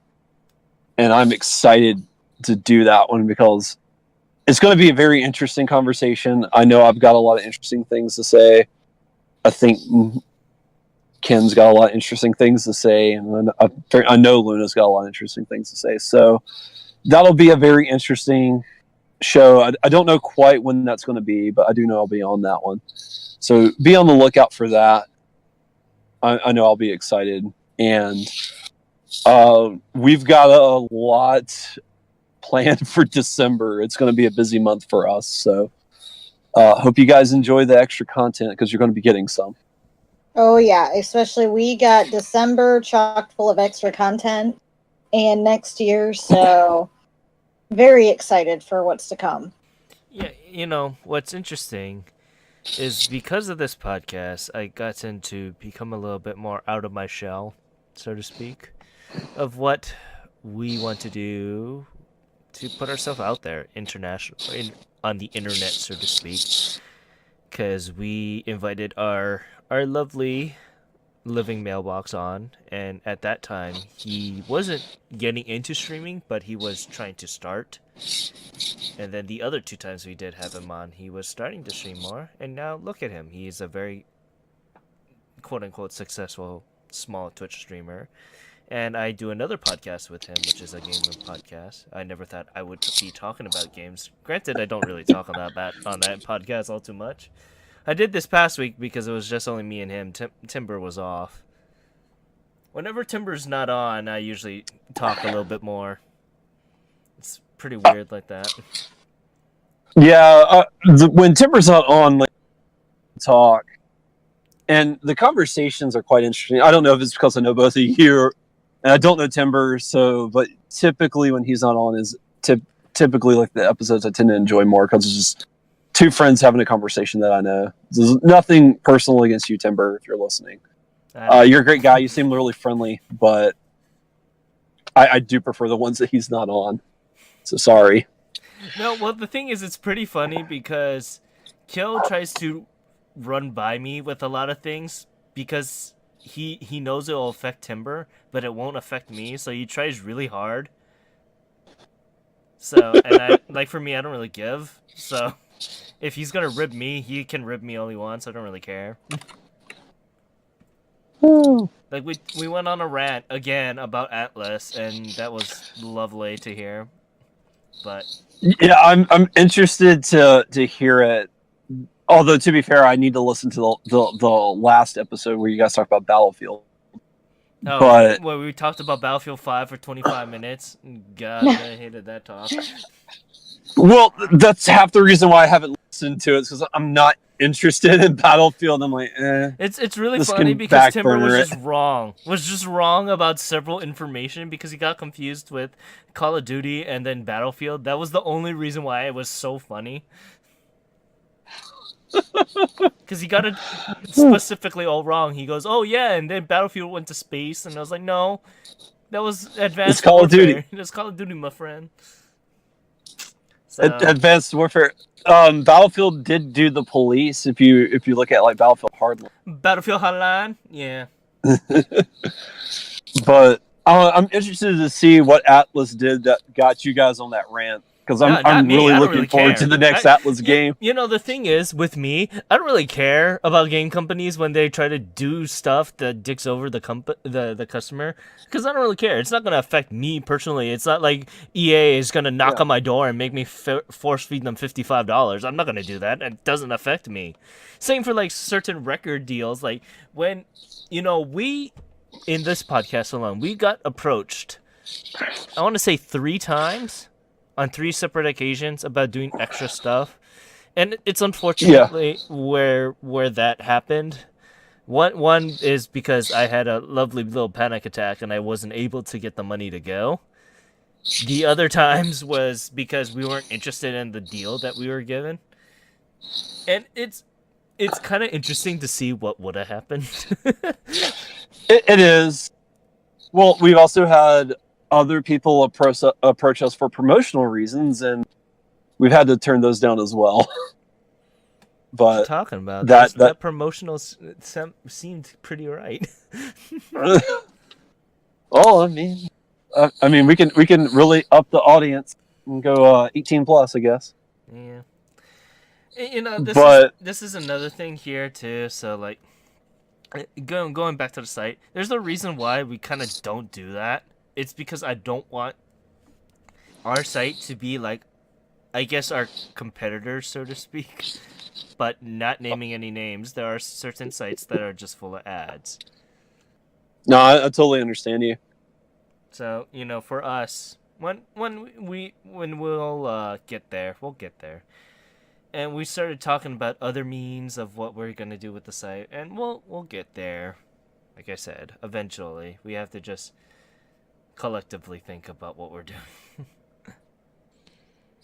and I'm excited to do that one because it's going to be a very interesting conversation. I know I've got a lot of interesting things to say. I think Ken's got a lot of interesting things to say, and I know Luna's got a lot of interesting things to say. So that'll be a very interesting show. I don't know quite when that's going to be, but I do know I'll be on that one. So be on the lookout for that. I know I'll be excited, and we've got a lot planned for December. It's going to be a busy month for us. So hope you guys enjoy the extra content because you're going to be getting some.
Oh yeah, especially we got December chock full of extra content and next year, so very excited for what's to come.
Yeah, what's interesting is because of this podcast, I got to become a little bit more out of my shell, so to speak, of what we want to do to put ourselves out there on the internet, so to speak. Because we invited our lovely living mailbox on, and at that time he wasn't getting into streaming, but he was trying to start. And then the other 2 times we did have him on, he was starting to stream more, and now look at him. He's a very quote-unquote successful small Twitch streamer. And I do another podcast with him, which is a gaming podcast. I never thought I would be talking about games. Granted, I don't really talk on that podcast all too much. I did this past week because it was just only me and him. Timber was off. Whenever Timber's not on, I usually talk a little bit more. It's pretty weird like that.
Yeah, when Timber's not on, like, talk, and the conversations are quite interesting. I don't know if it's because I know both of you, and I don't know Timber, but typically when he's not on is typically like the episodes I tend to enjoy more because it's just 2 friends having a conversation that I know. There's nothing personal against you, Timber, if you're listening. You're a great guy. You seem really friendly, but I do prefer the ones that he's not on. So sorry.
No, well, the thing is, it's pretty funny because Kill tries to run by me with a lot of things because he knows it will affect Timber, but it won't affect me, so he tries really hard. So, and for me, I don't really give, so if he's gonna rib me, he can rib me all he wants. I don't really care. Like we went on a rant again about Atlas, and that was lovely to hear. But
yeah, I'm interested to hear it. Although to be fair, I need to listen to the last episode where you guys talked about Battlefield.
Oh,
but
we talked about Battlefield 5 for 25 minutes. God, I hated that talk.
Well, that's half the reason why I haven't listened to it, because I'm not interested in Battlefield. I'm like,
It's really funny because Timber was just wrong. Was just wrong about several information because he got confused with Call of Duty and then Battlefield. That was the only reason why it was so funny. Because he got it specifically all wrong. He goes, "Oh yeah," and then Battlefield went to space, and I was like, "No, That was
It's
Advanced
Call of Duty.
Warfare. That's Call of Duty, my friend. So
Advanced Warfare. Battlefield did do the police. If you look at like Battlefield Hardline,
Battlefield Hotline, yeah.
but I'm interested to see what Atlas did that got you guys on that rant because
No, not
I'm
me.
really
I don't
looking
really
forward
care.
to the next Atlas game.
You know, the thing is, with me, I don't really care about game companies when they try to do stuff that dicks over the customer, because I don't really care. It's not going to affect me personally. It's not like EA is going to knock
Yeah.
on my door and make me force feed them $55. I'm not going to do that. It doesn't affect me. Same for, like, certain record deals. Like, when, we, in this podcast alone, we got approached, I want to say 3 times on 3 separate occasions about doing extra stuff, and it's unfortunately where that happened. One is because I had a lovely little panic attack and I wasn't able to get the money to go. The other times was because we weren't interested in the deal that we were given, and it's kind of interesting to see what would have happened.
It is. Well, we've also had other people approach us for promotional reasons, and we've had to turn those down as well.
What you
But
talking about?
that
That promotional seemed pretty right.
oh, I mean, we can really up the audience and go 18 plus, I guess.
Yeah. This is another thing here too. So like, going back to the site, there's no reason why we kind of don't do that. It's because I don't want our site to be like, I guess, our competitors, so to speak. But not naming any names, there are certain sites that are just full of ads.
No, I totally understand you.
So for us, when we'll get there, we'll get there. And we started talking about other means of what we're gonna do with the site, and we'll get there. Like I said, eventually we have to just collectively think about what we're doing.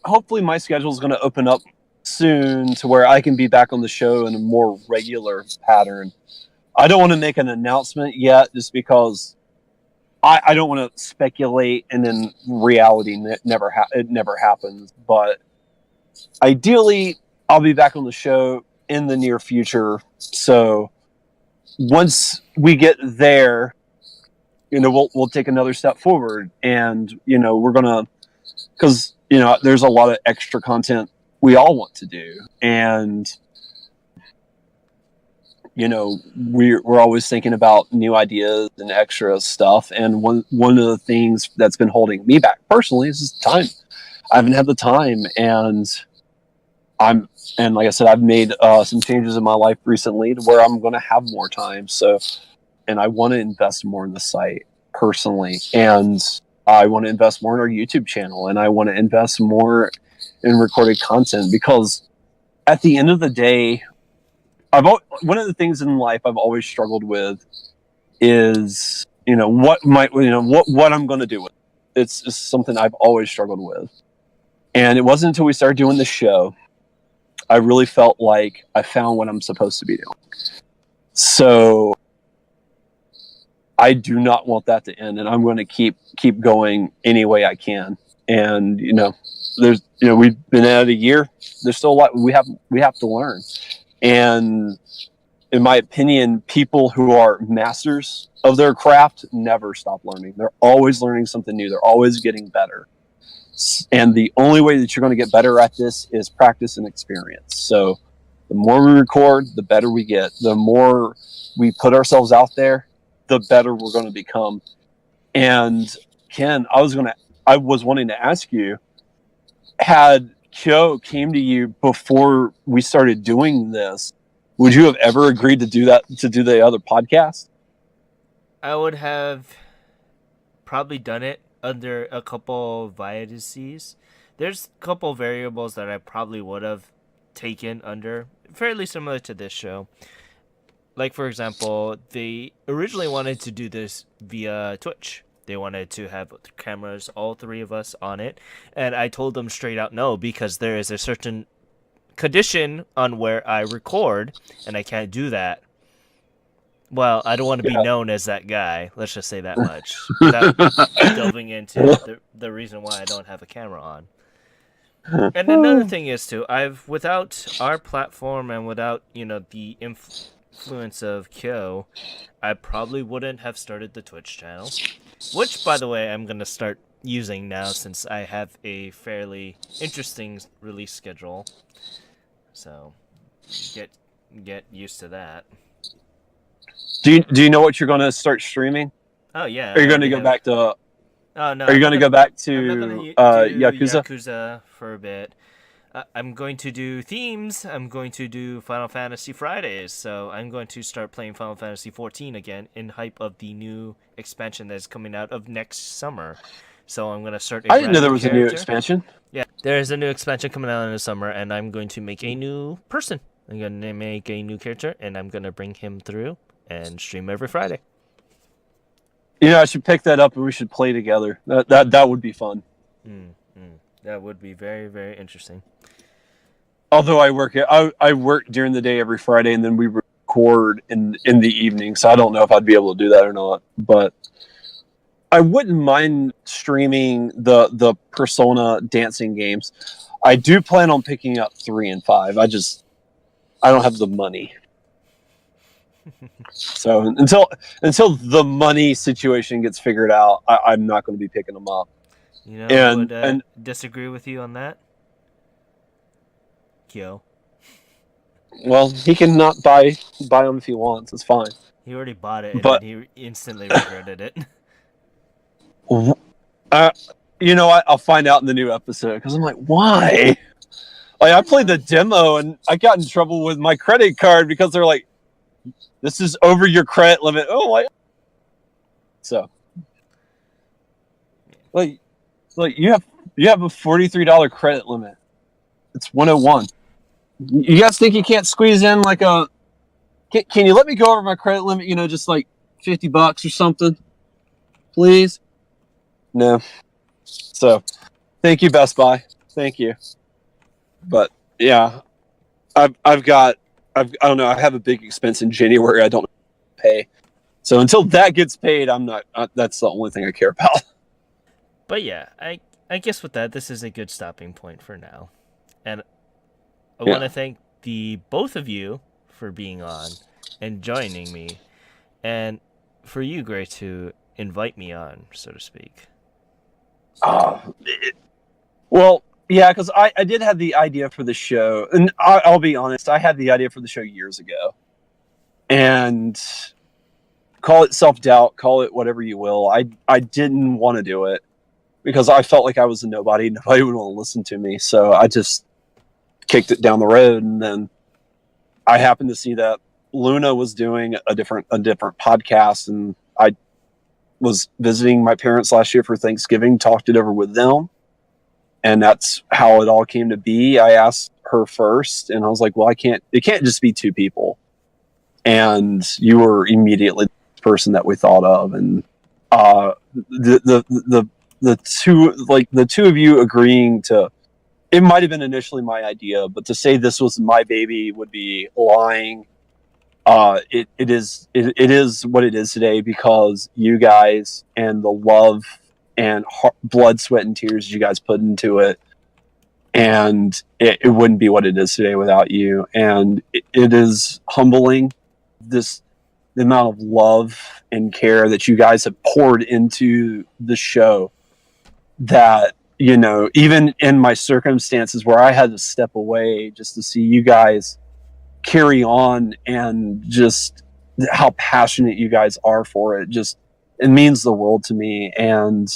Hopefully, my schedule is going to open up soon to where I can be back on the show in a more regular pattern. I don't want to make an announcement yet, just because I don't want to speculate, and then reality it never happens. But ideally, I'll be back on the show in the near future. So once we get there, we'll take another step forward, and we're gonna, because there's a lot of extra content we all want to do, and we're always thinking about new ideas and extra stuff. And one of the things that's been holding me back personally is just time. I haven't had the time, and like I said, I've made some changes in my life recently to where I'm going to have more time. So, and I want to invest more in the site personally, and I want to invest more in our YouTube channel, and I want to invest more in recorded content, because at the end of the day, one of the things in life I've always struggled with is what I'm going to do with it. It's just something I've always struggled with, and it wasn't until we started doing the show I really felt like I found what I'm supposed to be doing. So I do not want that to end, and I'm going to keep going any way I can. And there's we've been at it a year. There's still a lot we have to learn. And in my opinion, people who are masters of their craft never stop learning. They're always learning something new. They're always getting better. And the only way that you're going to get better at this is practice and experience. So the more we record, the better we get. The more we put ourselves out there, the better we're going to become. And Ken, I was wanting to ask you, had Kyo came to you before we started doing this, would you have ever agreed to do that, to do the other podcast?
I would have probably done it under a couple viaduces. There's a couple variables that I probably would have taken under, fairly similar to this show. Like, for example, they originally wanted to do this via Twitch. They wanted to have cameras, all 3 of us on it. And I told them straight out no, because there is a certain condition on where I record, and I can't do that Well, I don't want to be
Yeah.
known as that guy. Let's just say that much without delving into the reason why I don't have a camera on. And another thing is too, I've without our platform and without the influence of Kyo, I probably wouldn't have started the Twitch channel, which by the way I'm gonna start using now since I have a fairly interesting release schedule. So get used to that.
Do you know what you're going to start streaming?
Oh yeah,
Are you
I
going to
already
go
have.
back to?
Oh no,
Are you going to go back
I'm not gonna
to
do
Yakuza?
Yakuza for a bit. I'm going to do themes. I'm going to do Final Fantasy Fridays. So I'm going to start playing Final Fantasy 14 again in hype of the new expansion that's coming out of next summer. So I'm going to start a
I didn't
brand
know there
new
was a new
character.
expansion.
Yeah, there is a new expansion coming out in the summer, and I'm going to make a new person. I'm going to make a new character, and I'm going to bring him through and stream every Friday.
I should pick that up and we should play together. That would be fun.
That would be very, very interesting.
Although I work during the day every Friday, and then we record in the evening, so I don't know if I'd be able to do that or not. But I wouldn't mind streaming the Persona dancing games. I do plan on picking up 3 and 5. I don't have the money. So until the money situation gets figured out, I'm not going to be picking them up.
Who would disagree with you on that? Kyo.
Well, he can not buy them if he wants. It's fine.
He already bought it, and
But
then he instantly regretted it.
I'll find out in the new episode because I'm like, why? Like, I played the demo and I got in trouble with my credit card because they're like, this is over your credit limit. Oh, like, so, like you have a $43 credit limit. It's 101. You guys think you can't squeeze in like a? Can you let me go over my credit limit? Just like $50 or something, please. No. So, thank you, Best Buy. Thank you. But yeah, I don't know. I have a big expense in January. I don't pay. So until that gets paid, I'm not. That's the only thing I care about.
But yeah, I guess with that, this is a good stopping point for now, and I want to thank the both of you for being on and joining me, and for you, Gray, to invite me on, so to speak.
Well, yeah, because I did have the idea for the show, and I'll be honest, I had the idea for the show years ago, and call it self-doubt, call it whatever you will. I didn't want to do it because I felt like I was a nobody. Nobody would want to listen to me, so I just kicked it down the road, and then I happened to see that Luna was doing a different podcast, and I was visiting my parents last year for Thanksgiving, talked it over with them, and that's how it all came to be. I asked her first, and I was like, well, it can't just be 2 people. And you were immediately the person that we thought of, and the two of you agreeing to, it might have been initially my idea, but to say this was my baby would be lying. It is what it is today because you guys and the love and blood, sweat, and tears you guys put into it, and it wouldn't be what it is today without you. And it is humbling, the amount of love and care that you guys have poured into the show, that even in my circumstances where I had to step away just to see you guys carry on, and just how passionate you guys are for it, just it means the world to me. And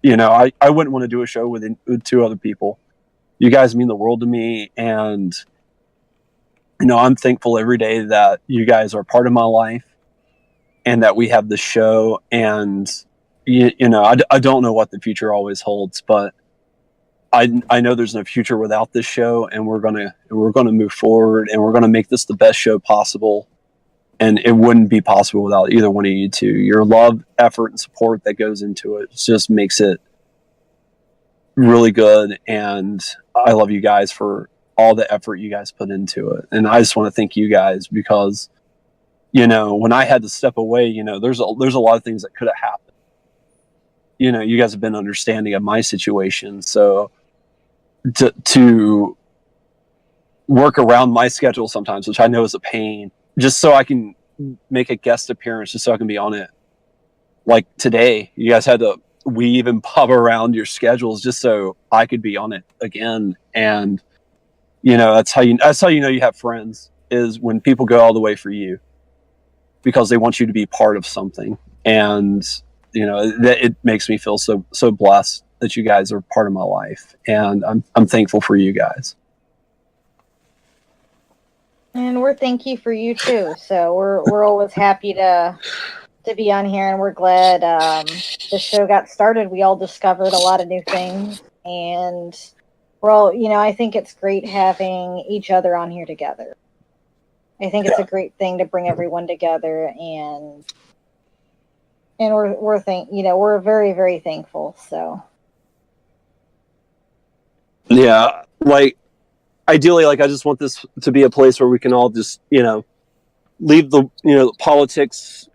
I wouldn't want to do a show with 2 other people. You guys mean the world to me, and I'm thankful every day that you guys are part of my life and that we have the show. And I don't know what the future always holds, but I know there's no future without this show, and we're gonna move forward, and we're gonna make this the best show possible. And it wouldn't be possible without either one of you two. Your love, effort, and support that goes into it just makes it really good. And I love you guys for all the effort you guys put into it. And I just want to thank you guys because when I had to step away, there's a lot of things that could have happened. You guys have been understanding of my situation, so to work around my schedule sometimes, which I know is a pain, just so I can make a guest appearance, just so I can be on it. Like today, you guys had to weave and bob around your schedules just so I could be on it again. And that's how you know you have friends, is when people go all the way for you because they want you to be part of something. And that it makes me feel so blessed that you guys are part of my life, and I'm thankful for you guys.
And we're thank you for you too. So we're always happy to be on here, and we're glad the show got started. We all discovered a lot of new things, and we're all, I think it's great having each other on here together. I think it's a great thing to bring everyone together, and we're very, very thankful. So
yeah, like ideally, like I just want this to be a place where we can all just leave the politics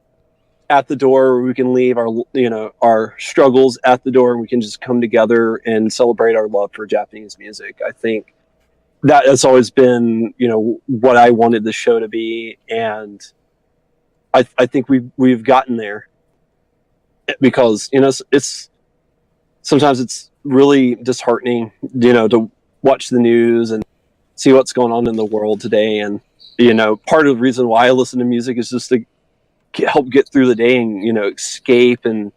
at the door, where we can leave our struggles at the door, and we can just come together and celebrate our love for Japanese music. I think that has always been what I wanted the show to be, and I think we've gotten there, because it's sometimes it's really disheartening to watch the news and see what's going on in the world today. And part of the reason why I listen to music is just to help get through the day and escape. And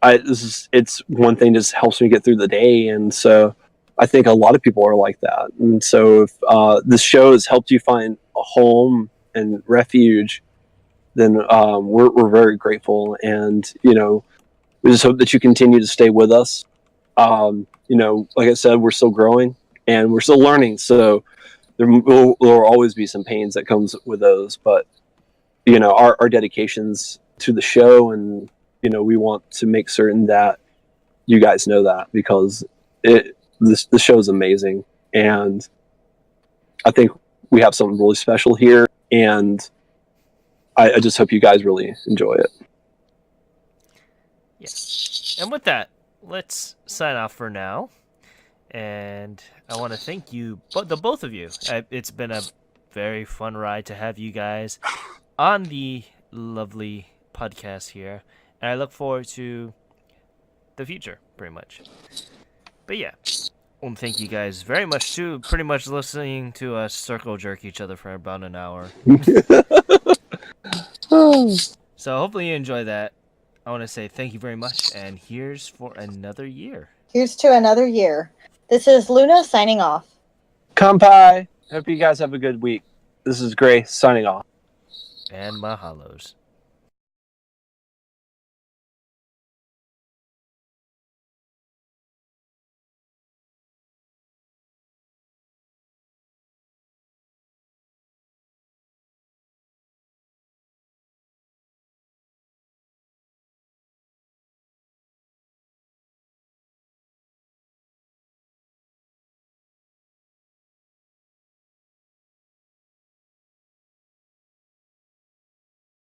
it's one thing that just helps me get through the day. And so I think a lot of people are like that. And so if this show has helped you find a home and refuge, then we're very grateful. And we just hope that you continue to stay with us. Like I said, we're still growing and we're still learning, so there will always be some pains that comes with those. But our dedications to the show, and we want to make certain that you guys know that, because the show is amazing, and I think we have something really special here, and I just hope you guys really enjoy it.
Yes. And with that, let's sign off for now. And I want to thank you, the both of you. It's been a very fun ride to have you guys on the lovely podcast here. And I look forward to the future, pretty much. But yeah, I want to thank you guys very much too. Pretty much listening to us circle jerk each other for about an hour. So hopefully you enjoy that. I want to say thank you very much, and here's for another year.
Here's to another year. This is Luna signing off.
Kampai. Hope you guys have a good week. This is Gray signing off.
And mahalos.